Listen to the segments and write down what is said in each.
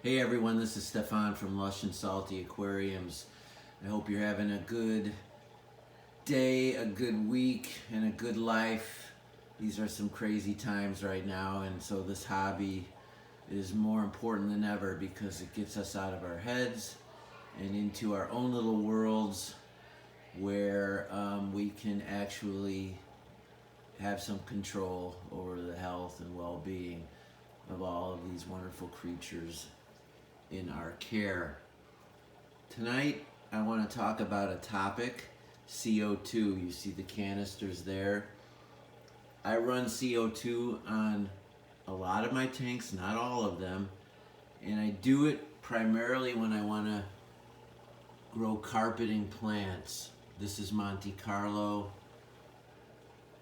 Hey everyone, this is Stefan from Lush and Salty Aquariums. I hope you're having a good day, a good week, and a good life. These are some crazy times right now, and so this hobby is more important than ever because it gets us out of our heads and into our own little worlds where we can actually have some control over the health and well-being of all of these wonderful creatures in our care. Tonight I want to talk about a topic, CO2. You see the canisters there. I run CO2 on a lot of my tanks, not all of them, and I do it primarily when I want to grow carpeting plants. This is Monte Carlo.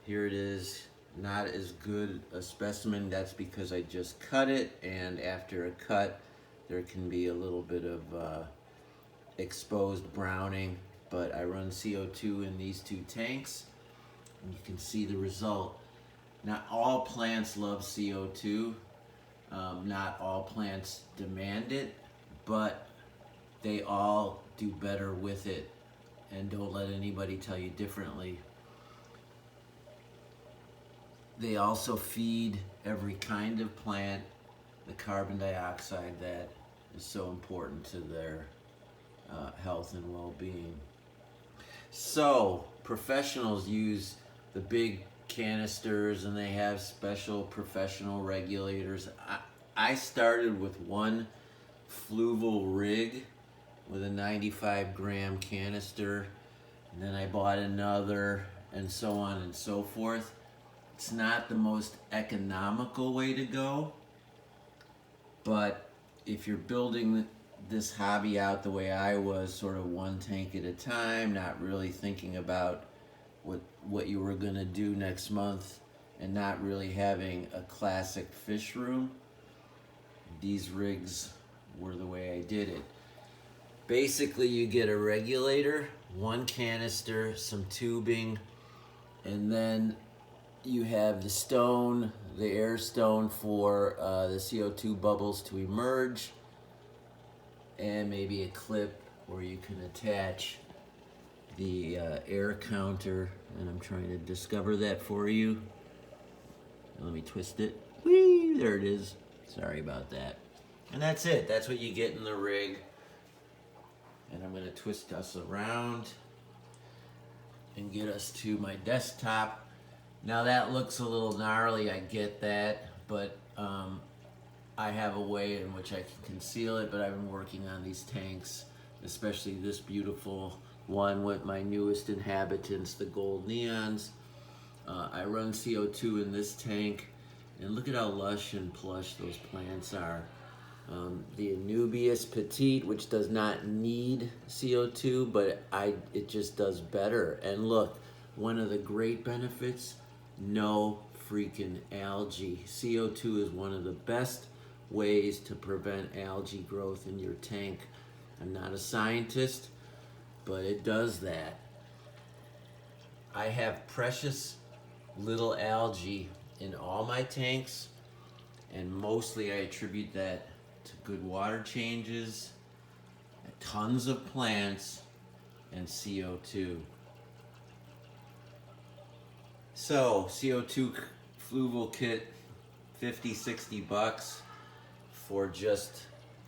Here it is. Not as good a specimen. That's because I just cut it, and after a cut there can be a little bit of exposed browning, but I run CO2 in these two tanks and you can see the result. Not all plants love CO2, not all plants demand it, but they all do better with it, and don't let anybody tell you differently. They also feed every kind of plant the carbon dioxide that is so important to their health and well-being. So professionals use the big canisters and they have special professional regulators. I started with one fluval rig with a 95-gram canister, and then I bought another, and so on and so forth. It's not the most economical way to go, but if you're building this hobby out the way I was, sort of one tank at a time, not really thinking about what you were going to do next month, and not really having a classic fish room, these rigs were the way I did it. Basically, you get a regulator, one canister, some tubing, and then you have the stone, the air stone for the CO2 bubbles to emerge, and maybe a clip where you can attach the air counter, and I'm trying to discover that for you. Let me twist it. Whee! There it is. Sorry about that. And that's it. That's what you get in the rig. And I'm going to twist us around and get us to my desktop. Now that looks a little gnarly, I get that, but I have a way in which I can conceal it, but I've been working on these tanks, especially this beautiful one with my newest inhabitants, the gold neons. I run CO2 in this tank, and look at how lush and plush those plants are. The Anubias Petite, which does not need CO2, but it just does better. And look, one of the great benefits, no freaking algae. CO2 is one of the best ways to prevent algae growth in your tank. I'm not a scientist, but it does that. I have precious little algae in all my tanks, and mostly I attribute that to good water changes, tons of plants, and CO2. So, CO2 fluval kit, 50, 60 bucks for just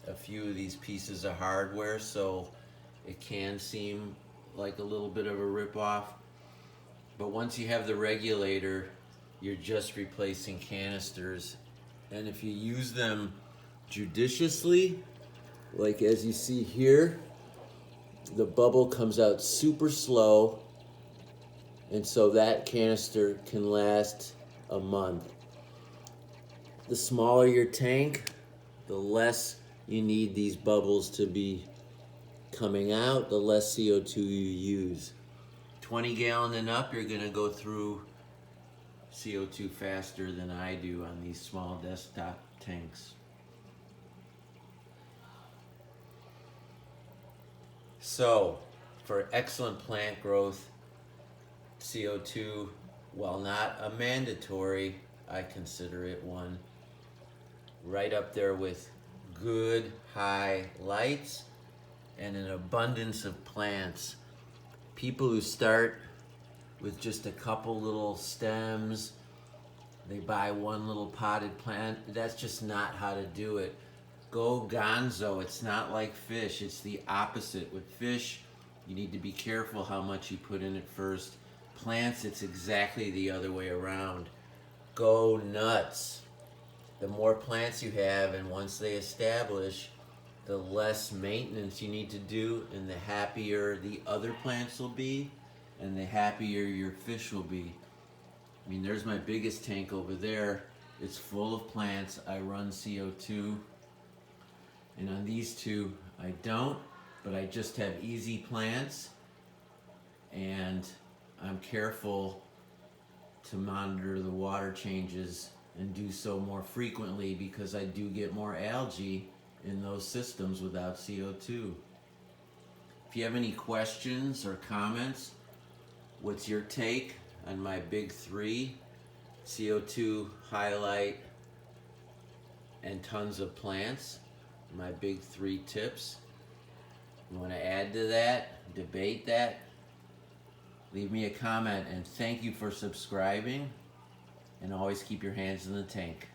a few of these pieces of hardware, so it can seem like a little bit of a ripoff. But once you have the regulator, you're just replacing canisters. And if you use them judiciously, like as you see here, the bubble comes out super slow, and so that canister can last a month. The smaller your tank, the less you need these bubbles to be coming out, the less CO2 you use. 20 gallon and up, you're gonna go through CO2 faster than I do on these small desktop tanks. So, for excellent plant growth, CO2, while not a mandatory, I consider it one. Right up there with good high lights and an abundance of plants. People who start with just a couple little stems, they buy one little potted plant, that's just not how to do it. Go gonzo. It's not like fish. It's the opposite. With fish, you need to be careful how much you put in it first. Plants, it's exactly the other way around. Go nuts. The more plants you have, and once they establish, the less maintenance you need to do, and the happier the other plants will be, and the happier your fish will be. I mean, there's my biggest tank over there. It's full of plants. I run CO2. And on these two, I don't, but I just have easy plants. And I'm careful to monitor the water changes and do so more frequently because I do get more algae in those systems without CO2. If you have any questions or comments, what's your take on my big three? CO2, highlight, and tons of plants. My big three tips. You want to add to that, debate that, leave me a comment, and thank you for subscribing, and always keep your hands in the tank.